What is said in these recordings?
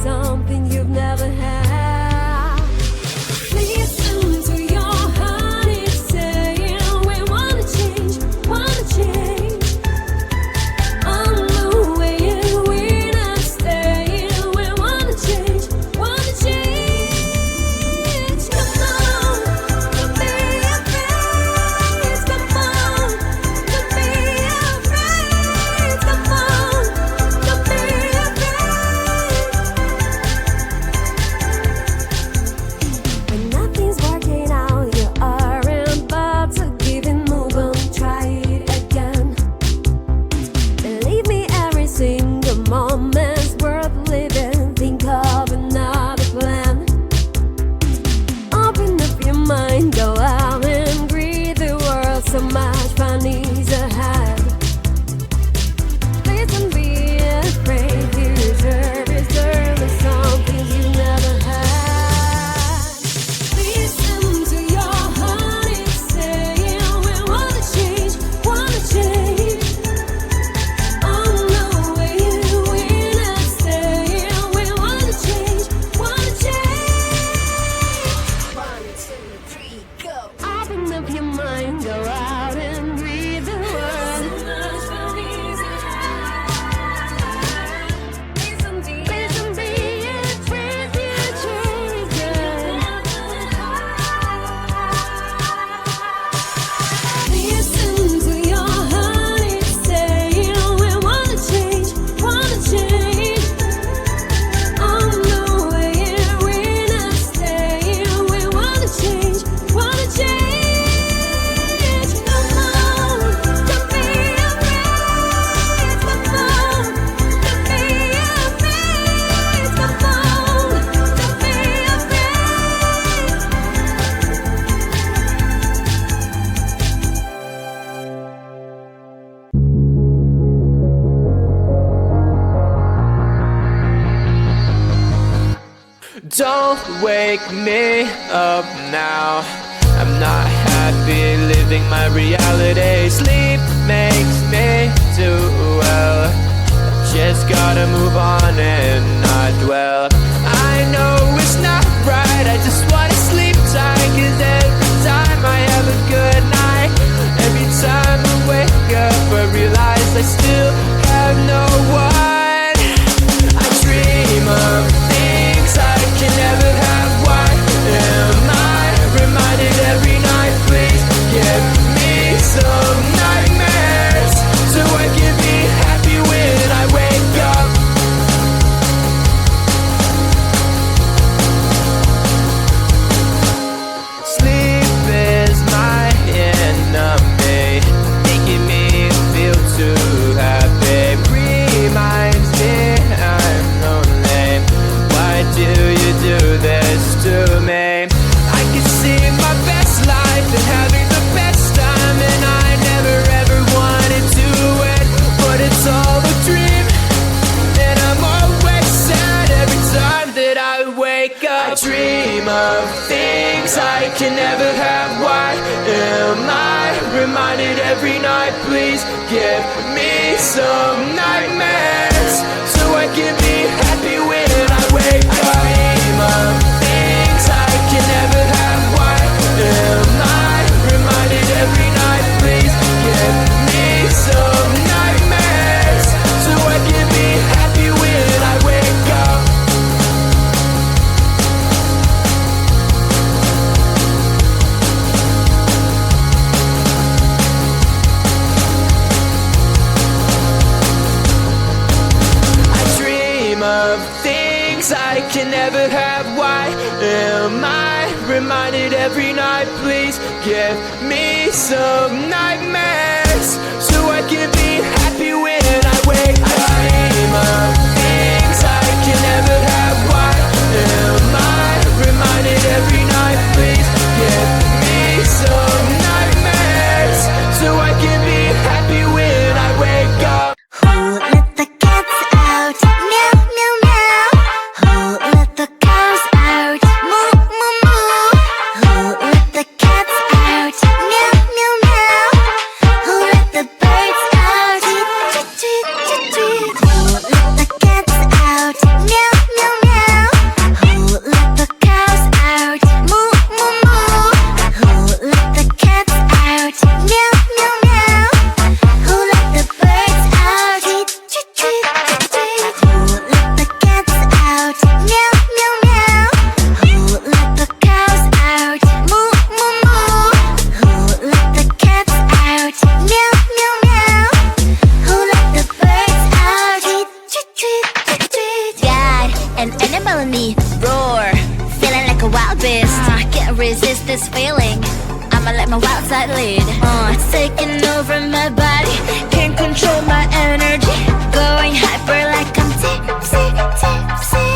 something you've never had. Listen to your heart, it's saying we wanna change, wanna change. On the way and we're not staying, we wanna change, wanna change. Come on, don't be afraid. Come on, don't be afraid. Come on, don't be afraid. When nothing's working out, you aren't about to give and move on, try it again. Believe me, every single moment's worth living. Think of another plan. Open up your mind, go out and breathe the world. So much fun is ahead. Please don't be afraid. You deserve something you never had. Listen to your heart, it's saying we wanna change, wanna change. On the way we're not staying, we wanna change, wanna change. 1, 2, 3, go. Open up your mind, go out and breathe the world. Please don't be afraid, you Listen to your heart, it's saying we wanna change, wanna change. On the way and we're not staying, we wanna change, wanna change. Come on, don't be afraid. Come on, don't be afraid. Come on, don't be Don't wake me up now. I'm not happy living my reality. Sleep makes me do well. Just gotta move on and not dwell. I know it's not right, I just wanna sleep tight. 'Cause every time I have a good night, every time I wake up I realize I still have no one. I dream of things I can never have. Why am I reminded every night? Please give me some nightmares so I can be happy when I wake up. Sleep is my enemy, making me feel too happy. Reminds me I'm lonely. Why do you do this to me? I could see my best life and having the best time, and I never ever wanted to end, but it's all a dream, and I'm always sad every time that I wake up. I dream of things I can never have. Why am I reminded every night? Please give me some nightmares so I can be happy when I wake up. I dream of things I can never have. Why am I reminded every night? Please give me some nightmares so I can be happy when I wake up. I dream of things I can never have. Why am I reminded every night? Please give me some nightmares so I can be happy when I wake up. I dream of things I can never have. Why am I reminded every night? Please give me some nightmares so I can be happy when I wake up. Who let the cats out? Meow, meow, meow. Who let the cows out? Moo, moo, moo. Who let the cats out? Meow, meow, meow. Who let the birds out? Tweet, tweet, tweet, tweet. Who let the beast. Can't resist this feeling. I'ma let my wild side lead. It's taking over my body. Can't control my energy. Going hyper like I'm tipsy, tipsy.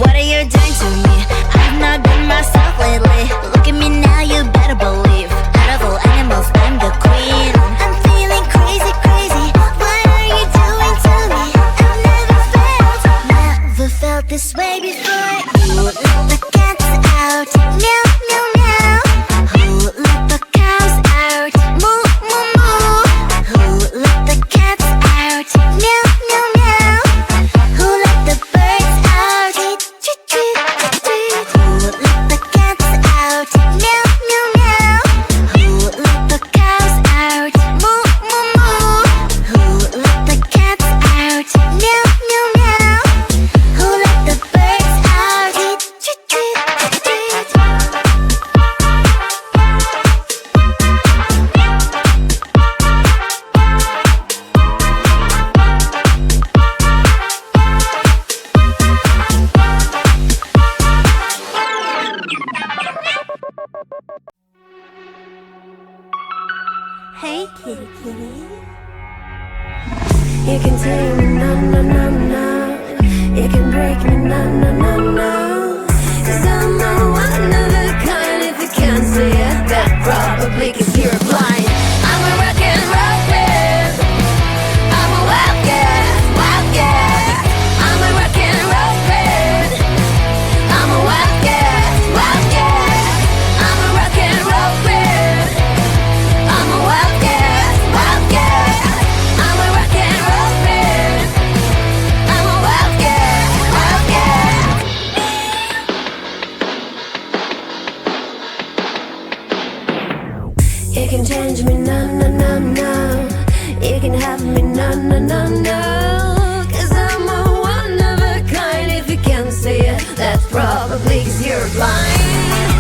What are you doing to me? I've not been myself lately. Look at me now, you better believe. Out of all animals, I'm the queen. I'm feeling crazy, crazy. What are you doing to me? I've never felt this way before. Who let the cats out? Meow, meow, meow. Who let the cows out? Moo, moo, moo. Who let the cats out? Meow, meow, meow. Who let the birds out? Tweet, tweet, tweet, tweet. Who let the cats out? Meow, meow, meow. Who let the cows out? Moo, moo, moo. Who let the cats out? Meow, meow, meow. Who let the birds out? Tweet, tweet, tweet, tweet. Hey, kitty, kitty. You can take me, no, no, no, no. You can break me, no, no, no, no. 'Cause I'm a one of a kind. If you can't see it, that probably 'cause you're blind. I'm a rock and roll kid. I'm a wild cat, wild cat. I'm a rock and roll kid. I'm a wild cat, wild cat. I'm a rock and roll kid. I'm a wild cat, wild cat. I'm a rock and roll kid. I'm a wild cat, wild cat. You can change me, no, no, no, no. You can have me, no, no, no, no. 'Cause I'm a one of a kind. If you can't see it, that's probably 'cause you're blind.